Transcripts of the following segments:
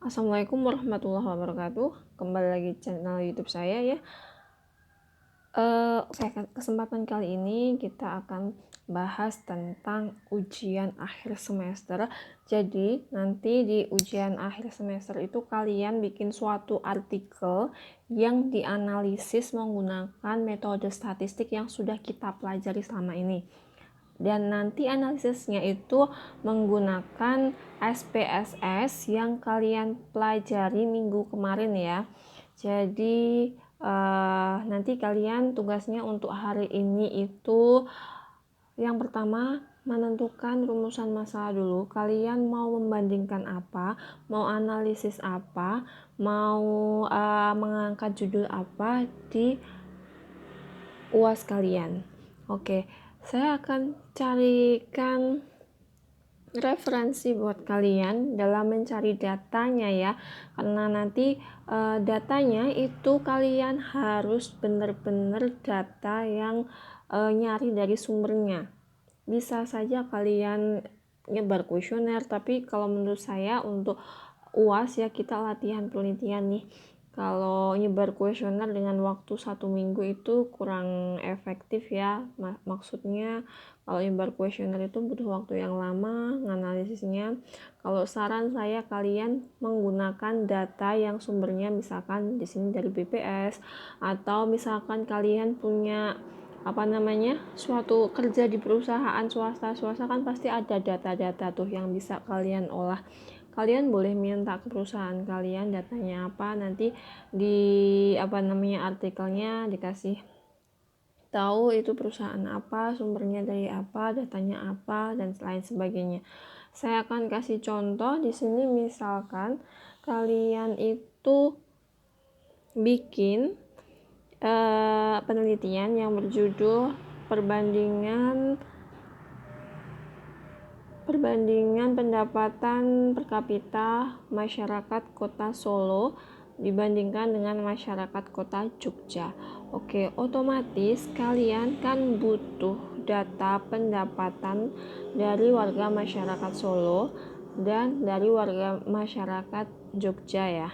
Assalamualaikum warahmatullahi wabarakatuh. Kembali lagi channel YouTube saya ya. Kesempatan kali ini kita akan bahas tentang ujian akhir semester. Jadi nanti di ujian akhir semester itu kalian bikin suatu artikel yang dianalisis menggunakan metode statistik yang sudah kita pelajari selama ini. Dan nanti analisisnya itu menggunakan SPSS yang kalian pelajari minggu kemarin ya. Jadi nanti kalian tugasnya untuk hari ini itu yang pertama menentukan rumusan masalah dulu. Kalian mau membandingkan apa, mau analisis apa, mau mengangkat judul apa di UAS kalian. Oke, saya akan carikan referensi buat kalian dalam mencari datanya ya, karena nanti datanya itu kalian harus benar-benar data yang nyari dari sumbernya. Bisa saja kalian nyebar kuesioner, tapi kalau menurut saya untuk UAS ya kita latihan penelitian nih. Kalau nyebar kuesioner dengan waktu 1 minggu itu kurang efektif ya. Maksudnya kalau nyebar kuesioner itu butuh waktu yang lama nganalisisnya. Kalau saran saya kalian menggunakan data yang sumbernya misalkan di sini dari BPS, atau misalkan kalian punya suatu kerja di perusahaan swasta kan pasti ada data-data tuh yang bisa kalian olah. Kalian boleh minta ke perusahaan kalian datanya apa, nanti di artikelnya dikasih tahu itu perusahaan apa, sumbernya dari apa, datanya apa, dan lain sebagainya. Saya akan kasih contoh di sini. Misalkan kalian itu bikin penelitian yang berjudul perbandingan pendapatan per kapita masyarakat kota Solo dibandingkan dengan masyarakat kota Jogja. Oke, otomatis kalian kan butuh data pendapatan dari warga masyarakat Solo dan dari warga masyarakat Jogja ya.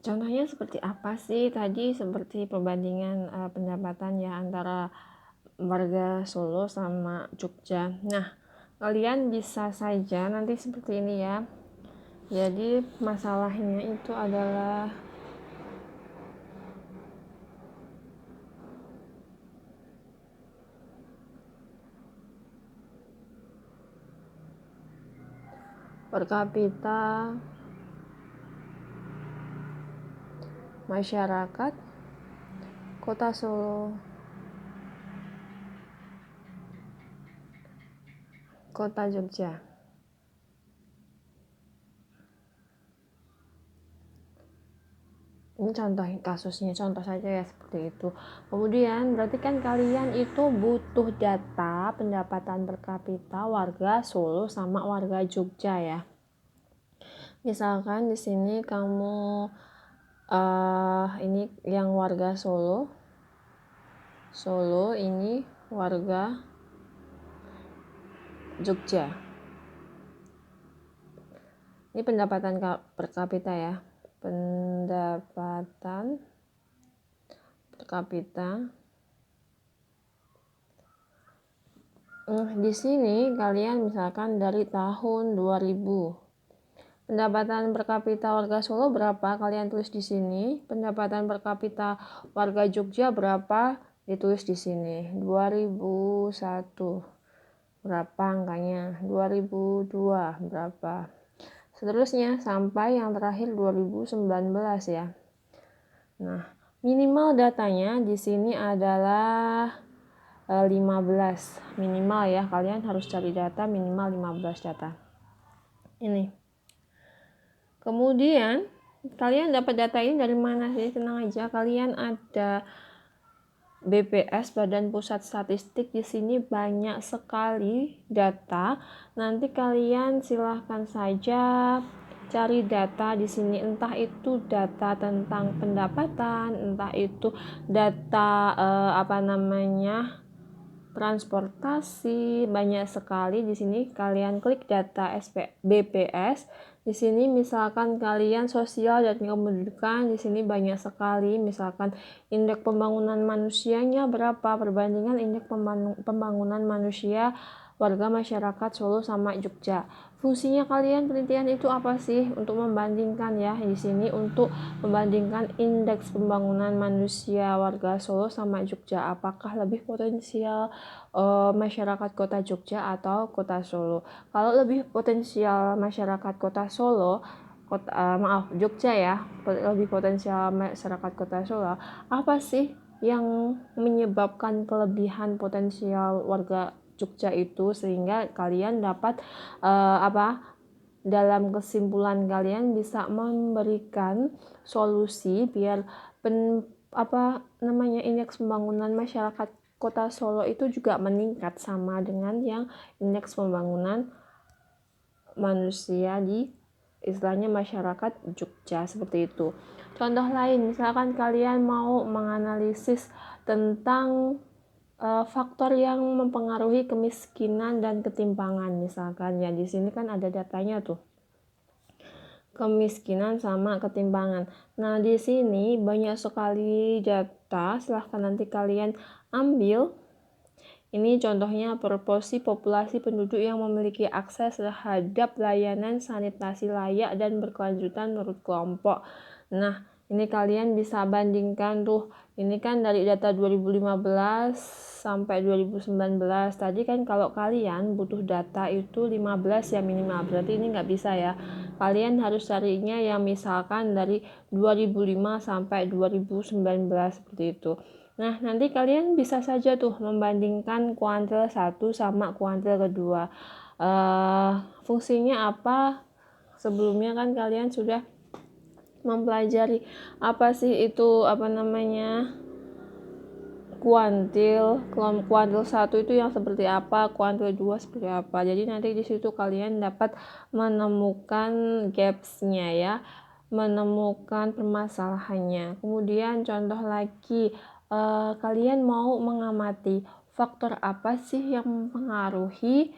Contohnya seperti apa sih? Tadi seperti perbandingan pendapatan ya antara warga Solo sama Jogja. Nah, kalian bisa saja nanti seperti ini ya. Jadi masalahnya itu adalah per kapita masyarakat kota Solo, kota Jogja. Ini contoh kasusnya, contoh saja ya seperti itu. Kemudian berarti kan kalian itu butuh data pendapatan per kapita warga Solo sama warga Jogja ya. Misalkan di sini kamu ini yang warga Solo ini warga Jogja. Ini pendapatan per kapita ya. Pendapatan per kapita. Di sini kalian misalkan dari tahun 2000. Pendapatan per kapita warga Solo berapa? Kalian tulis di sini. Pendapatan per kapita warga Jogja berapa? Ditulis di sini. 2001. Berapa angkanya? 2002 berapa? Seterusnya sampai yang terakhir 2019 ya. Nah, minimal datanya di sini adalah 15 minimal ya. Kalian harus cari data minimal 15 data. Ini. Kemudian kalian dapat data ini dari mana sih? Tenang aja, kalian ada BPS, Badan Pusat Statistik. Di sini banyak sekali data. Nanti kalian silahkan saja cari data di sini, entah itu data tentang pendapatan, entah itu data transportasi, banyak sekali. Di sini kalian klik data BPS. Di sini misalkan kalian sosial dan kependudukan, di sini banyak sekali. Misalkan indeks pembangunan manusianya berapa, perbandingan indeks pembangunan manusia warga masyarakat Solo sama Jogja. Fungsinya kalian penelitian itu apa sih? Untuk membandingkan ya. Di sini untuk membandingkan indeks pembangunan manusia warga Solo sama Jogja. Apakah lebih potensial masyarakat kota Jogja atau kota Solo? Kalau lebih potensial masyarakat kota Solo, Jogja ya, lebih potensial masyarakat kota Solo, apa sih yang menyebabkan kelebihan potensial warga Jogja itu sehingga kalian dapat dalam kesimpulan kalian bisa memberikan solusi biar indeks pembangunan masyarakat kota Solo itu juga meningkat sama dengan yang indeks pembangunan manusia di istilahnya masyarakat Jogja, seperti itu. Contoh lain, misalkan kalian mau menganalisis tentang faktor yang mempengaruhi kemiskinan dan ketimpangan, misalkan ya di sini kan ada datanya tuh, kemiskinan sama ketimpangan. Nah, di sini banyak sekali data, silahkan nanti kalian ambil. Ini contohnya proporsi populasi penduduk yang memiliki akses terhadap layanan sanitasi layak dan berkelanjutan menurut kelompok. Nah, ini kalian bisa bandingkan tuh. Ini kan dari data 2015 sampai 2019. Tadi kan kalau kalian butuh data itu 15 ya minimal. Berarti ini nggak bisa ya. Kalian harus carinya yang misalkan dari 2005 sampai 2019 seperti itu. Nah, nanti kalian bisa saja tuh membandingkan kuartil 1 sama kuartil kedua. Fungsinya apa? Sebelumnya kan kalian sudah mempelajari apa sih itu kuartil 1 itu yang seperti apa, kuartil 2 seperti apa. Jadi nanti di situ kalian dapat menemukan gaps-nya ya, menemukan permasalahannya. Kemudian contoh lagi, kalian mau mengamati faktor apa sih yang mempengaruhi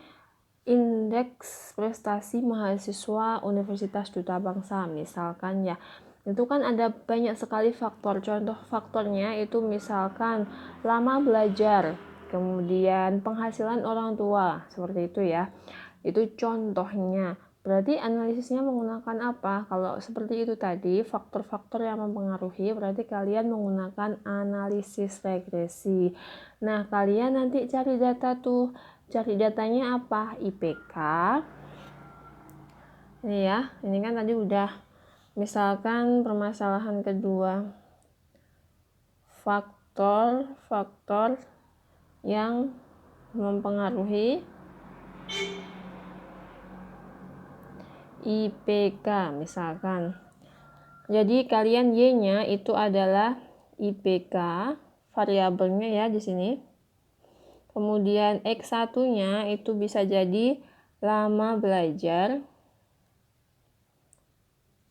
indeks prestasi mahasiswa Universitas Duta Bangsa, misalkan ya. Itu kan ada banyak sekali faktor. Contoh faktornya itu misalkan lama belajar, kemudian penghasilan orang tua, seperti itu ya. Itu contohnya. Berarti analisisnya menggunakan apa? Kalau seperti itu tadi, faktor-faktor yang mempengaruhi, berarti kalian menggunakan analisis regresi. Nah, kalian nanti cari data tuh. Cari datanya apa? IPK. Ini ya, ini kan tadi udah. Misalkan permasalahan kedua, faktor-faktor yang mempengaruhi IPK misalkan. Jadi kalian Y-nya itu adalah IPK, variabelnya ya di sini. Kemudian X1-nya itu bisa jadi lama belajar.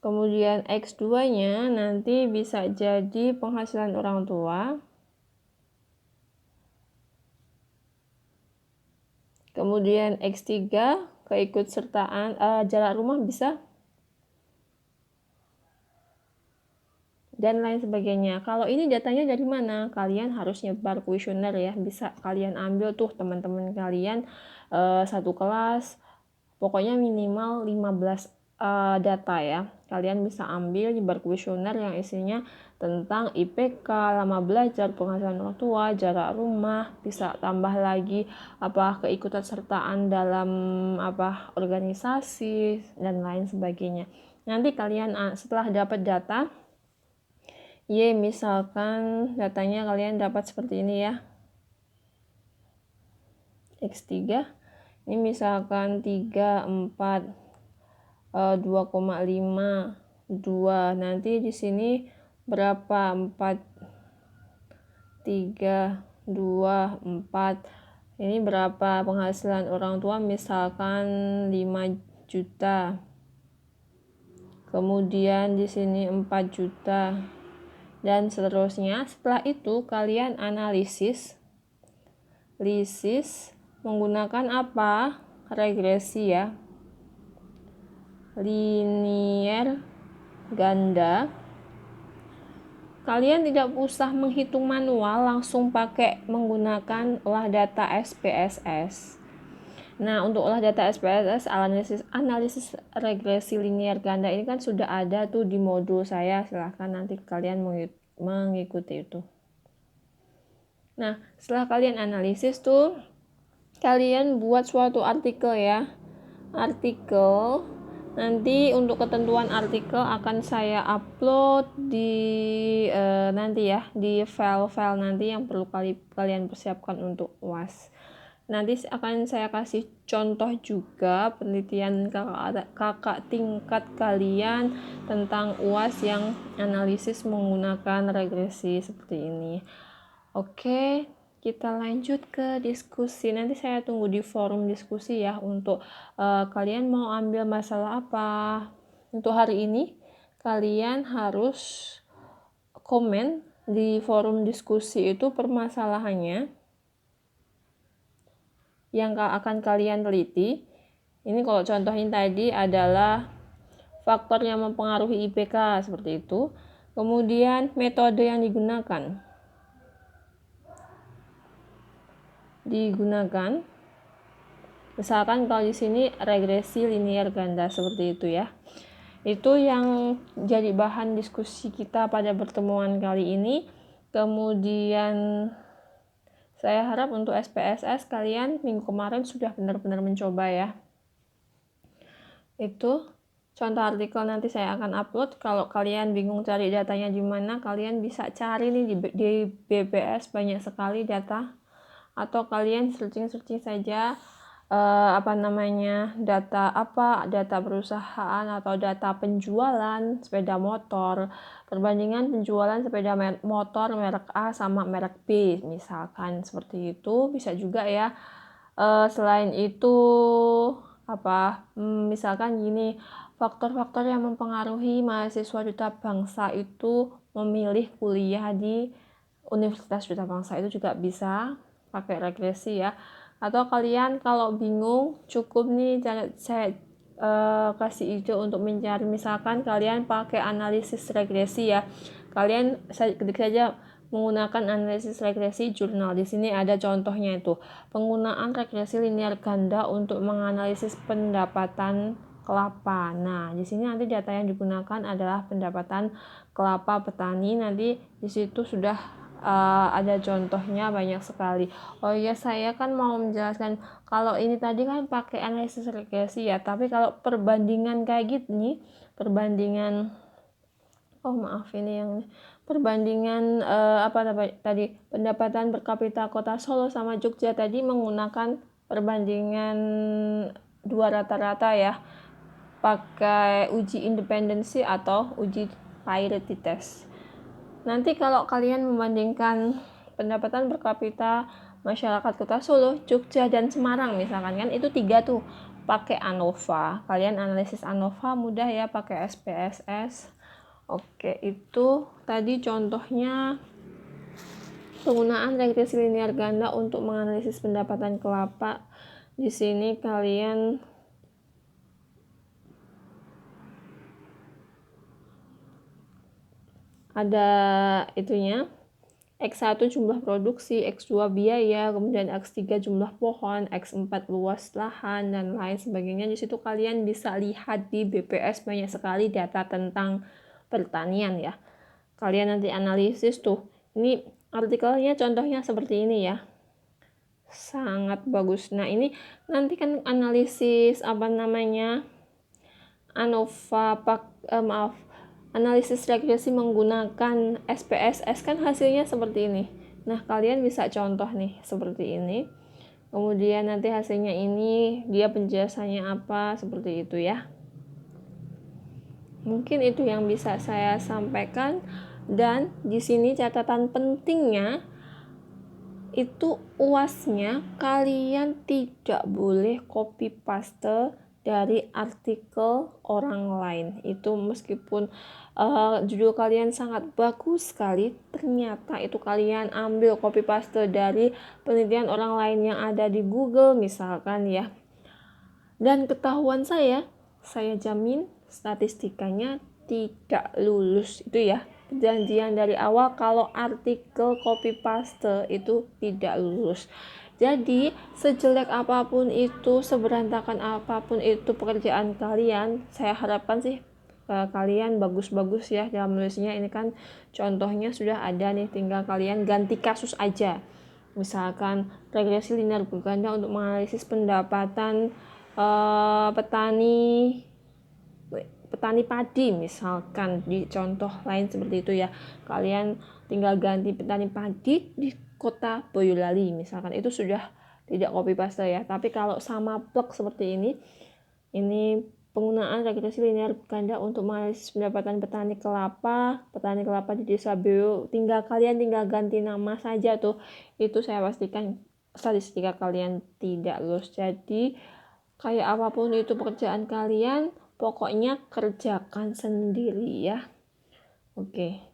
Kemudian X2-nya nanti bisa jadi penghasilan orang tua. Kemudian X3 keikutsertaan jarak rumah bisa. Dan lain sebagainya. Kalau ini datanya dari mana? Kalian harus nyebar kuesioner ya. Bisa kalian ambil tuh teman-teman kalian satu kelas. Pokoknya minimal 15 data ya. Kalian bisa ambil nyebar kuesioner yang isinya tentang IPK, lama belajar, penghasilan orang tua, jarak rumah, bisa tambah lagi keikutsertaan sertaan dalam organisasi dan lain sebagainya. Nanti kalian setelah dapat data Y, misalkan datanya kalian dapat seperti ini ya. X3 ini misalkan 3, 4, 2,5, 2. Nanti di sini berapa? 4, 3, 2, 4. Ini berapa penghasilan orang tua? Misalkan 5 juta. Kemudian di sini 4 juta. Dan seterusnya. Setelah itu kalian analisis menggunakan apa? Regresi ya. Linier ganda. Kalian tidak usah menghitung manual, langsung pakai menggunakan olah data SPSS. Nah, untuk olah data SPSS, analisis regresi linier ganda ini kan sudah ada tuh di modul saya. Silahkan nanti kalian mengikuti itu. Nah, setelah kalian analisis tuh, kalian buat suatu artikel ya. Artikel. Nanti untuk ketentuan artikel akan saya upload di nanti ya, di file-file nanti yang perlu kalian persiapkan untuk UAS. Nanti akan saya kasih contoh juga penelitian kakak tingkat kalian tentang UAS yang analisis menggunakan regresi seperti ini. Oke, kita lanjut ke diskusi. Nanti saya tunggu di forum diskusi ya untuk kalian mau ambil masalah apa. Untuk hari ini kalian harus komen di forum diskusi itu permasalahannya yang akan kalian teliti. Ini kalau contohnya tadi adalah faktor yang mempengaruhi IPK seperti itu. Kemudian metode yang digunakan misalkan kalau di sini regresi linier ganda seperti itu ya. Itu yang jadi bahan diskusi kita pada pertemuan kali ini. Kemudian saya harap untuk SPSS kalian minggu kemarin sudah benar-benar mencoba ya. Itu contoh artikel nanti saya akan upload. Kalau kalian bingung cari datanya di mana, kalian bisa cari nih di BBS, banyak sekali data. Atau kalian searching saja data perusahaan atau data penjualan sepeda motor, perbandingan penjualan sepeda motor merek A sama merek B misalkan seperti itu. Bisa juga ya. Selain itu misalkan gini, faktor-faktor yang mempengaruhi mahasiswa duta bangsa itu memilih kuliah di Universitas Duta Bangsa itu juga bisa pakai regresi ya. Atau kalian kalau bingung cukup nih saya kasih ide untuk mencari, misalkan kalian pakai analisis regresi ya. Kalian ketik saja menggunakan analisis regresi jurnal. Di sini ada contohnya itu. Penggunaan regresi linier ganda untuk menganalisis pendapatan kelapa. Nah, di sini nanti data yang digunakan adalah pendapatan kelapa petani. Nanti di situ sudah ada contohnya banyak sekali. Oh iya, saya kan mau menjelaskan kalau ini tadi kan pakai analisis regresi ya, tapi kalau perbandingan kayak gini, perbandingan tadi pendapatan per kapita kota Solo sama Jogja tadi menggunakan perbandingan dua rata-rata ya, pakai uji independensi atau uji parity test. Nanti kalau kalian membandingkan pendapatan per kapita masyarakat kota Solo, Jogja, dan Semarang misalkan kan, itu 3 tuh pakai ANOVA. Kalian analisis ANOVA mudah ya pakai SPSS. Oke, itu tadi contohnya penggunaan regresi linier ganda untuk menganalisis pendapatan kelapa. Di sini kalian ada itunya, X1 jumlah produksi, X2 biaya, kemudian X3 jumlah pohon, X4 luas lahan, dan lain sebagainya. Di situ kalian bisa lihat di BPS banyak sekali data tentang pertanian ya. Kalian nanti analisis tuh. Ini artikelnya contohnya seperti ini ya. Sangat bagus. Nah, ini nanti kan analisis analisis regresi menggunakan SPSS kan hasilnya seperti ini. Nah, kalian bisa contoh nih seperti ini. Kemudian nanti hasilnya ini, dia penjelasannya apa, seperti itu ya. Mungkin itu yang bisa saya sampaikan. Dan di sini catatan pentingnya itu UAS-nya kalian tidak boleh copy paste dari artikel orang lain. Itu meskipun judul kalian sangat bagus sekali, ternyata itu kalian ambil copy paste dari penelitian orang lain yang ada di Google misalkan ya. Dan ketahuan saya jamin statistikanya tidak lulus itu ya. Perjanjian dari awal kalau artikel copy paste itu tidak lulus. Jadi sejelek apapun itu, seberantakan apapun itu pekerjaan kalian, saya harapkan sih kalian bagus-bagus ya dalam nulisnya. Ini kan contohnya sudah ada nih, tinggal kalian ganti kasus aja. Misalkan regresi linear berganda untuk menganalisis pendapatan petani padi, misalkan di contoh lain seperti itu ya. Kalian tinggal ganti petani padi di kota Boyolali misalkan, itu sudah tidak copy paste ya. Tapi kalau sama plek seperti ini penggunaan regresi linear ganda untuk menganalisis pendapatan petani kelapa di desa Beo, kalian tinggal ganti nama saja tuh, itu saya pastikan statistika kalian tidak lulus. Jadi kayak apapun itu pekerjaan kalian, pokoknya kerjakan sendiri ya. Oke.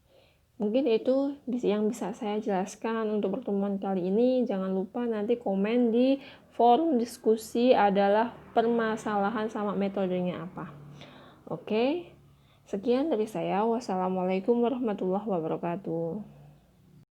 Mungkin itu yang bisa saya jelaskan untuk pertemuan kali ini. Jangan lupa nanti komen di forum diskusi adalah permasalahan sama metodenya apa. Oke. Sekian dari saya. Wassalamualaikum warahmatullahi wabarakatuh.